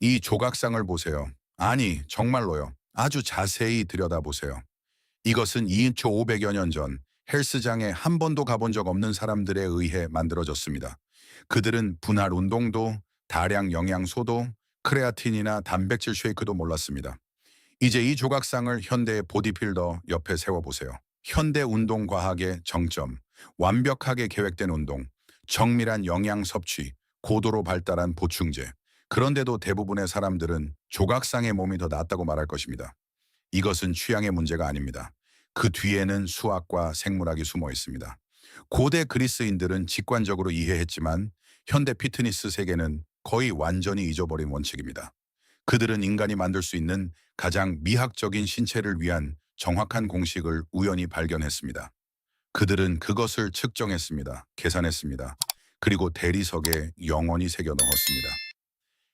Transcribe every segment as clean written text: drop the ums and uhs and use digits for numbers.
이 조각상을 보세요. 아니, 정말로요. 아주 자세히 들여다보세요. 이것은 2,500여 년 전 헬스장에 한 번도 가본 적 없는 사람들에 의해 만들어졌습니다. 그들은 분할 운동도, 다량 영양소도, 크레아틴이나 단백질 쉐이크도 몰랐습니다. 이제 이 조각상을 현대의 보디빌더 옆에 세워보세요. 현대 운동 과학의 정점, 완벽하게 계획된 운동, 정밀한 영양 섭취, 고도로 발달한 보충제. 그런데도 대부분의 사람들은 조각상의 몸이 더 낫다고 말할 것입니다. 이것은 취향의 문제가 아닙니다. 그 뒤에는 수학과 생물학이 숨어 있습니다. 고대 그리스인들은 직관적으로 이해했지만 현대 피트니스 세계는 거의 완전히 잊어버린 원칙입니다. 그들은 인간이 만들 수 있는 가장 미학적인 신체를 위한 정확한 공식을 우연히 발견했습니다. 그들은 그것을 측정했습니다. 계산했습니다. 그리고 대리석에 영원히 새겨 넣었습니다.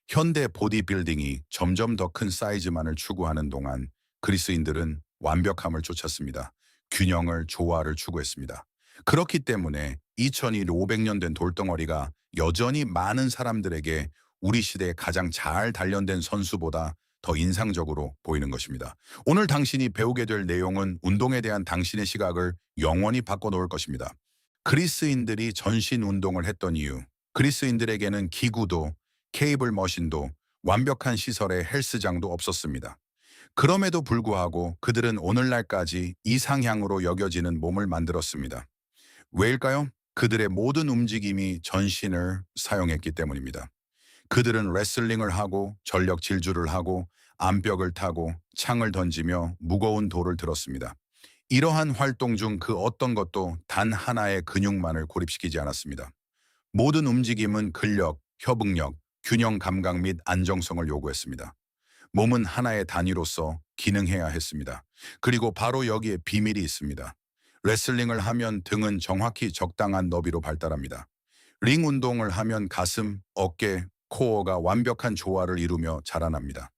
현대 보디빌딩이 점점 더 큰 사이즈만을 추구하는 동안 그리스인들은 완벽함을 쫓았습니다. 균형을, 조화를 추구했습니다. 그렇기 때문에 2200년 된 돌덩어리가 여전히 많은 사람들에게 우리 시대에 가장 잘 단련된 선수보다 더 인상적으로 보이는 것입니다. 오늘 당신이 배우게 될 내용은 운동에 대한 당신의 시각을 영원히 바꿔놓을 것입니다. 그리스인들이 전신 운동을 했던 이유, 그리스인들에게는 기구도 케이블 머신도 완벽한 시설의 헬스장도 없었습니다. 그럼에도 불구하고 그들은 오늘날까지 이상향으로 여겨지는 몸을 만들었습니다. 왜일까요? 그들의 모든 움직임이 전신을 사용했기 때문입니다. 그들은 레슬링을 하고 전력 질주를 하고 암벽을 타고 창을 던지며 무거운 돌을 들었습니다. 이러한 활동 중 그 어떤 것도 단 하나의 근육만을 고립시키지 않았습니다. 모든 움직임은 근력, 협응력, 균형 감각 및 안정성을 요구했습니다. 몸은 하나의 단위로서 기능해야 했습니다. 그리고 바로 여기에 비밀이 있습니다. 레슬링을 하면 등은 정확히 적당한 너비로 발달합니다. 링 운동을 하면 가슴, 어깨, 코어가 완벽한 조화를 이루며 자라납니다.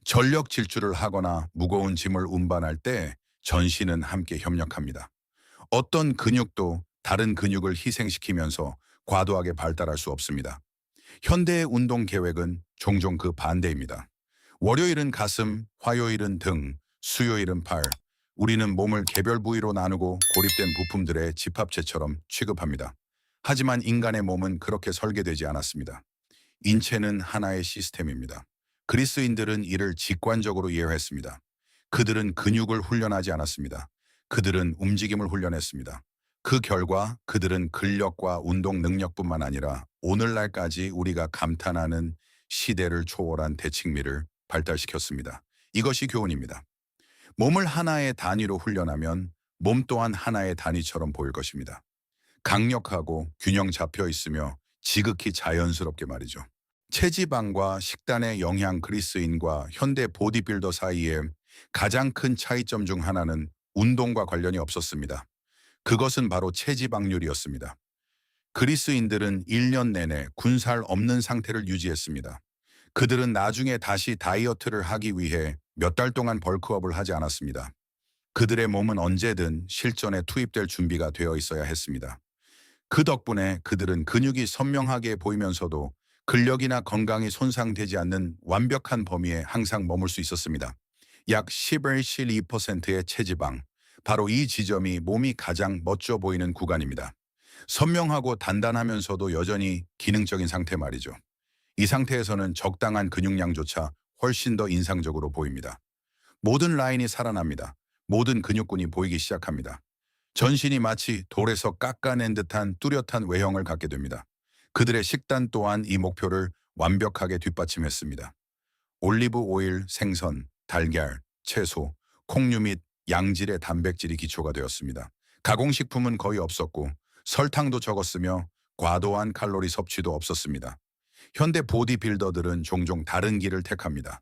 전력 질주를 하거나 무거운 짐을 운반할 때 전신은 함께 협력합니다. 어떤 근육도 다른 근육을 희생시키면서 과도하게 발달할 수 없습니다. 현대의 운동 계획은 종종 그 반대입니다. 월요일은 가슴, 화요일은 등, 수요일은 팔. 우리는 몸을 개별 부위로 나누고 고립된 부품들의 집합체처럼 취급합니다. 하지만 인간의 몸은 그렇게 설계되지 않았습니다. 인체는 하나의 시스템입니다. 그리스인들은 이를 직관적으로 이해했습니다. 그들은 근육을 훈련하지 않았습니다. 그들은 움직임을 훈련했습니다. 그 결과 그들은 근력과 운동 능력뿐만 아니라 오늘날까지 우리가 감탄하는 시대를 초월한 대칭미를 발달시켰습니다. 이것이 교훈입니다. 몸을 하나의 단위로 훈련하면 몸 또한 하나의 단위처럼 보일 것입니다. 강력하고 균형 잡혀 있으며 지극히 자연스럽게 말이죠. 체지방과 식단의 영향 그리스인과 현대 보디빌더 사이에 가장 큰 차이점 중 하나는 운동과 관련이 없었습니다. 그것은 바로 체지방률이었습니다. 그리스인들은 1년 내내 군살 없는 상태를 유지했습니다. 그들은 나중에 다시 다이어트를 하기 위해 몇 달 동안 벌크업을 하지 않았습니다. 그들의 몸은 언제든 실전에 투입될 준비가 되어 있어야 했습니다. 그 덕분에 그들은 근육이 선명하게 보이면서도 근력이나 건강이 손상되지 않는 완벽한 범위에 항상 머물 수 있었습니다. 약 11실 2%의 체지방, 바로 이 지점이 몸이 가장 멋져 보이는 구간입니다. 선명하고 단단하면서도 여전히 기능적인 상태 말이죠. 이 상태에서는 적당한 근육량조차 훨씬 더 인상적으로 보입니다. 모든 라인이 살아납니다. 모든 근육군이 보이기 시작합니다. 전신이 마치 돌에서 깎아낸 듯한 뚜렷한 외형을 갖게 됩니다. 그들의 식단 또한 이 목표를 완벽하게 뒷받침했습니다. 올리브 오일, 생선, 달걀, 채소, 콩류 및 양질의 단백질이 기초가 되었습니다. 가공식품은 거의 없었고 설탕도 적었으며 과도한 칼로리 섭취도 없었습니다. 현대 보디빌더들은 종종 다른 길을 택합니다.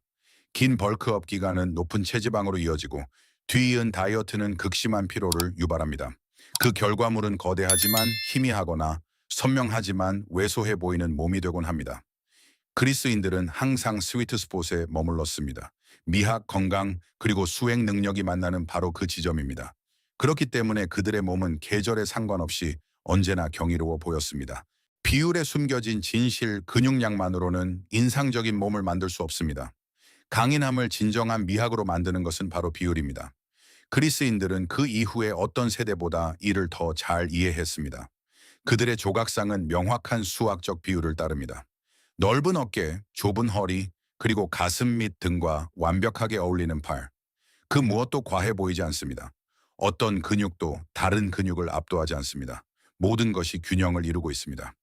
긴 벌크업 기간은 높은 체지방으로 이어지고 뒤이은 다이어트는 극심한 피로를 유발합니다. 그 결과물은 거대하지만 희미하거나 선명하지만 왜소해 보이는 몸이 되곤 합니다. 그리스인들은 항상 스위트 스폿에 머물렀습니다. 미학, 건강, 그리고 수행 능력이 만나는 바로 그 지점입니다. 그렇기 때문에 그들의 몸은 계절에 상관없이 언제나 경이로워 보였습니다. 비율에 숨겨진 진실 근육량만으로는 인상적인 몸을 만들 수 없습니다. 강인함을 진정한 미학으로 만드는 것은 바로 비율입니다. 그리스인들은 그 이후에 어떤 세대보다 이를 더 잘 이해했습니다. 그들의 조각상은 명확한 수학적 비율을 따릅니다. 넓은 어깨, 좁은 허리, 그리고 가슴 및 등과 완벽하게 어울리는 팔. 그 무엇도 과해 보이지 않습니다. 어떤 근육도 다른 근육을 압도하지 않습니다. 모든 것이 균형을 이루고 있습니다.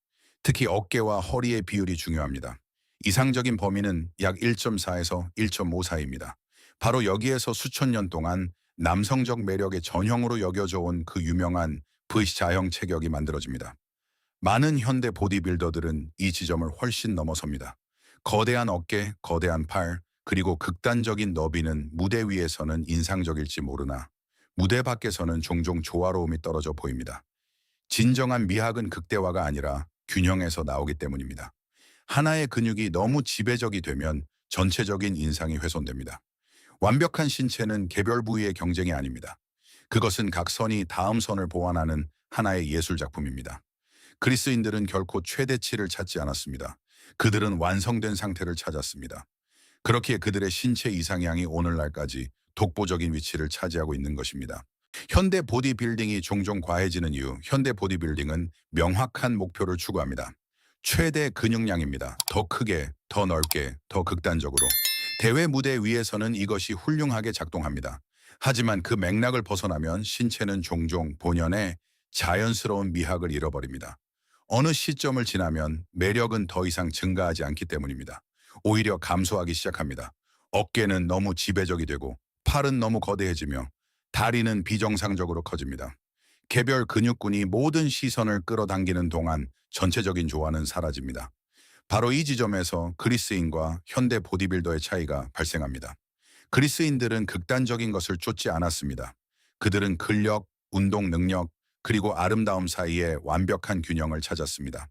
특히 어깨와 허리의 비율이 중요합니다. 이상적인 범위는 약 1.4에서 1.5 사이입니다. 바로 여기에서 수천 년 동안 남성적 매력의 전형으로 여겨져 온 그 유명한 V자형 체격이 만들어집니다. 많은 현대 보디빌더들은 이 지점을 훨씬 넘어섭니다. 거대한 어깨, 거대한 팔, 그리고 극단적인 너비는 무대 위에서는 인상적일지 모르나 무대 밖에서는 종종 조화로움이 떨어져 보입니다. 진정한 미학은 극대화가 아니라 균형에서 나오기 때문입니다. 하나의 근육이 너무 지배적이 되면 전체적인 인상이 훼손됩니다. 완벽한 신체는 개별 부위의 경쟁이 아닙니다. 그것은 각 선이 다음 선을 보완하는 하나의 예술 작품입니다. 그리스인들은 결코 최대치를 찾지 않았습니다. 그들은 완성된 상태를 찾았습니다. 그렇기에 그들의 신체 이상향이 오늘날까지 독보적인 위치를 차지하고 있는 것입니다. 현대 보디빌딩이 종종 과해지는 이유, 현대 보디빌딩은 명확한 목표를 추구합니다. 최대 근육량입니다. 더 크게, 더 넓게, 더 극단적으로. 대회 무대 위에서는 이것이 훌륭하게 작동합니다. 하지만 그 맥락을 벗어나면 신체는 종종 본연의 자연스러운 미학을 잃어버립니다. 어느 시점을 지나면 매력은 더 이상 증가하지 않기 때문입니다. 오히려 감소하기 시작합니다. 어깨는 너무 지배적이 되고 팔은 너무 거대해지며 다리는 비정상적으로 커집니다. 개별 근육군이 모든 시선을 끌어당기는 동안 전체적인 조화는 사라집니다. 바로 이 지점에서 그리스인과 현대 보디빌더의 차이가 발생합니다. 그리스인들은 극단적인 것을 쫓지 않았습니다. 그들은 근력, 운동 능력, 그리고 아름다움 사이에 완벽한 균형을 찾았습니다.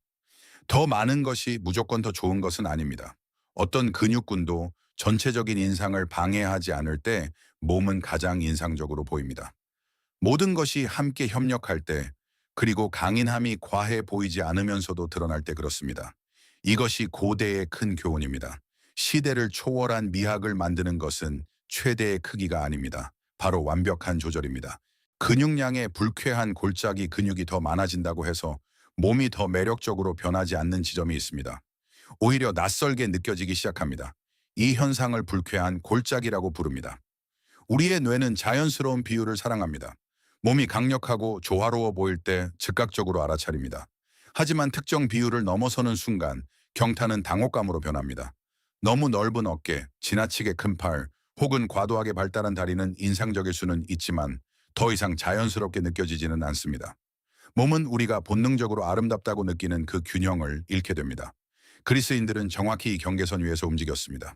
더 많은 것이 무조건 더 좋은 것은 아닙니다. 어떤 근육군도 전체적인 인상을 방해하지 않을 때 몸은 가장 인상적으로 보입니다. 모든 것이 함께 협력할 때, 그리고 강인함이 과해 보이지 않으면서도 드러날 때 그렇습니다. 이것이 고대의 큰 교훈입니다. 시대를 초월한 미학을 만드는 것은 최대의 크기가 아닙니다. 바로 완벽한 조절입니다. 근육량의 불쾌한 골짜기 근육이 더 많아진다고 해서 몸이 더 매력적으로 변하지 않는 지점이 있습니다. 오히려 낯설게 느껴지기 시작합니다. 이 현상을 불쾌한 골짜기라고 부릅니다. 우리의 뇌는 자연스러운 비율을 사랑합니다. 몸이 강력하고 조화로워 보일 때 즉각적으로 알아차립니다. 하지만 특정 비율을 넘어서는 순간 경탄은 당혹감으로 변합니다. 너무 넓은 어깨, 지나치게 큰 팔, 혹은 과도하게 발달한 다리는 인상적일 수는 있지만 더 이상 자연스럽게 느껴지지는 않습니다. 몸은 우리가 본능적으로 아름답다고 느끼는 그 균형을 잃게 됩니다. 그리스인들은 정확히 이 경계선 위에서 움직였습니다.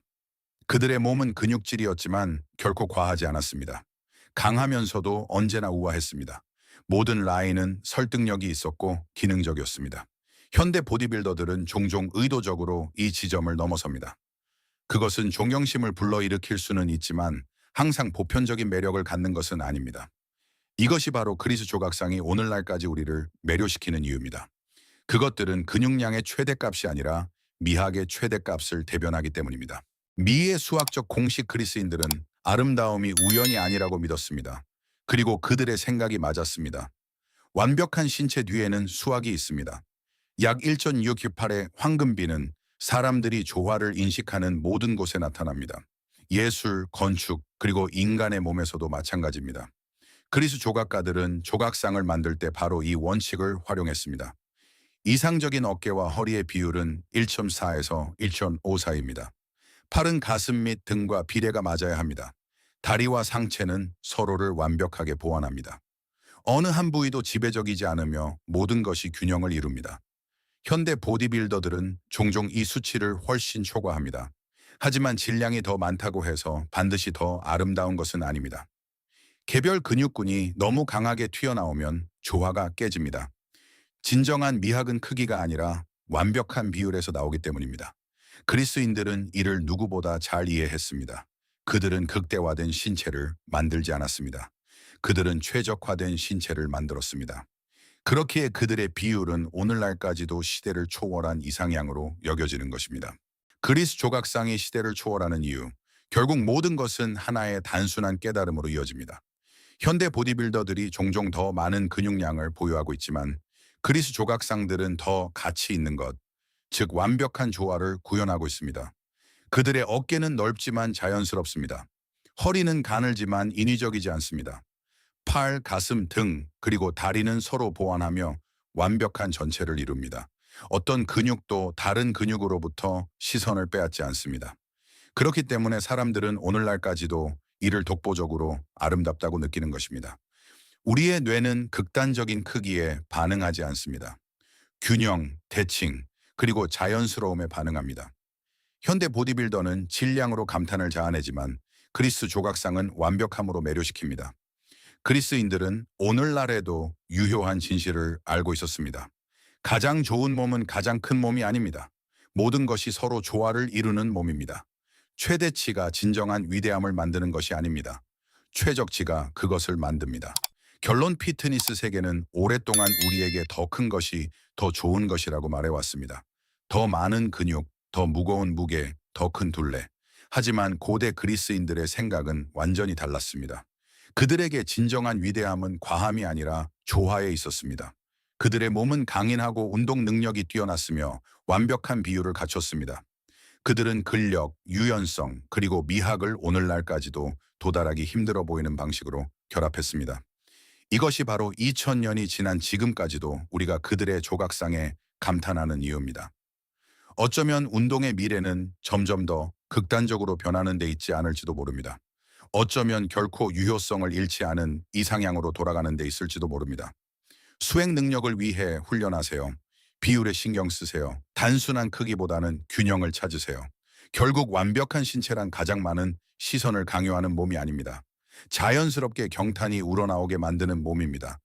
그들의 몸은 근육질이었지만 결코 과하지 않았습니다. 강하면서도 언제나 우아했습니다. 모든 라인은 설득력이 있었고 기능적이었습니다. 현대 보디빌더들은 종종 의도적으로 이 지점을 넘어섭니다. 그것은 존경심을 불러일으킬 수는 있지만 항상 보편적인 매력을 갖는 것은 아닙니다. 이것이 바로 그리스 조각상이 오늘날까지 우리를 매료시키는 이유입니다. 그것들은 근육량의 최대값이 아니라 미학의 최대값을 대변하기 때문입니다. 미의 수학적 공식 그리스인들은 아름다움이 우연이 아니라고 믿었습니다. 그리고 그들의 생각이 맞았습니다. 완벽한 신체 뒤에는 수학이 있습니다. 약 1.698의 황금비는 사람들이 조화를 인식하는 모든 곳에 나타납니다. 예술, 건축, 그리고 인간의 몸에서도 마찬가지입니다. 그리스 조각가들은 조각상을 만들 때 바로 이 원칙을 활용했습니다. 이상적인 어깨와 허리의 비율은 1.4에서 1.5 사이입니다. 팔은 가슴 및 등과 비례가 맞아야 합니다. 다리와 상체는 서로를 완벽하게 보완합니다. 어느 한 부위도 지배적이지 않으며 모든 것이 균형을 이룹니다. 현대 보디빌더들은 종종 이 수치를 훨씬 초과합니다. 하지만 질량이 더 많다고 해서 반드시 더 아름다운 것은 아닙니다. 개별 근육군이 너무 강하게 튀어나오면 조화가 깨집니다. 진정한 미학은 크기가 아니라 완벽한 비율에서 나오기 때문입니다. 그리스인들은 이를 누구보다 잘 이해했습니다. 그들은 극대화된 신체를 만들지 않았습니다. 그들은 최적화된 신체를 만들었습니다. 그렇기에 그들의 비율은 오늘날까지도 시대를 초월한 이상향으로 여겨지는 것입니다. 그리스 조각상이 시대를 초월하는 이유, 결국 모든 것은 하나의 단순한 깨달음으로 이어집니다. 현대 보디빌더들이 종종 더 많은 근육량을 보유하고 있지만 그리스 조각상들은 더 가치 있는 것, 즉 완벽한 조화를 구현하고 있습니다. 그들의 어깨는 넓지만 자연스럽습니다. 허리는 가늘지만 인위적이지 않습니다. 팔, 가슴, 등, 그리고 다리는 서로 보완하며 완벽한 전체를 이룹니다. 어떤 근육도 다른 근육으로부터 시선을 빼앗지 않습니다. 그렇기 때문에 사람들은 오늘날까지도 이를 독보적으로 아름답다고 느끼는 것입니다. 우리의 뇌는 극단적인 크기에 반응하지 않습니다. 균형, 대칭, 그리고 자연스러움에 반응합니다. 현대 보디빌더는 질량으로 감탄을 자아내지만 그리스 조각상은 완벽함으로 매료시킵니다. 그리스인들은 오늘날에도 유효한 진실을 알고 있었습니다. 가장 좋은 몸은 가장 큰 몸이 아닙니다. 모든 것이 서로 조화를 이루는 몸입니다. 최대치가 진정한 위대함을 만드는 것이 아닙니다. 최적치가 그것을 만듭니다. 결론, 피트니스 세계는 오랫동안 우리에게 더 큰 것이 더 좋은 것이라고 말해왔습니다. 더 많은 근육, 더 무거운 무게, 더 큰 둘레. 하지만 고대 그리스인들의 생각은 완전히 달랐습니다. 그들에게 진정한 위대함은 과함이 아니라 조화에 있었습니다. 그들의 몸은 강인하고 운동 능력이 뛰어났으며 완벽한 비율을 갖췄습니다. 그들은 근력, 유연성, 그리고 미학을 오늘날까지도 도달하기 힘들어 보이는 방식으로 결합했습니다. 이것이 바로 2000년이 지난 지금까지도 우리가 그들의 조각상에 감탄하는 이유입니다. 어쩌면 운동의 미래는 점점 더 극단적으로 변하는 데 있지 않을지도 모릅니다. 어쩌면 결코 유효성을 잃지 않은 이상향으로 돌아가는 데 있을지도 모릅니다. 수행 능력을 위해 훈련하세요. 비율에 신경 쓰세요. 단순한 크기보다는 균형을 찾으세요. 결국 완벽한 신체란 가장 많은 시선을 강요하는 몸이 아닙니다. 자연스럽게 경탄이 우러나오게 만드는 몸입니다.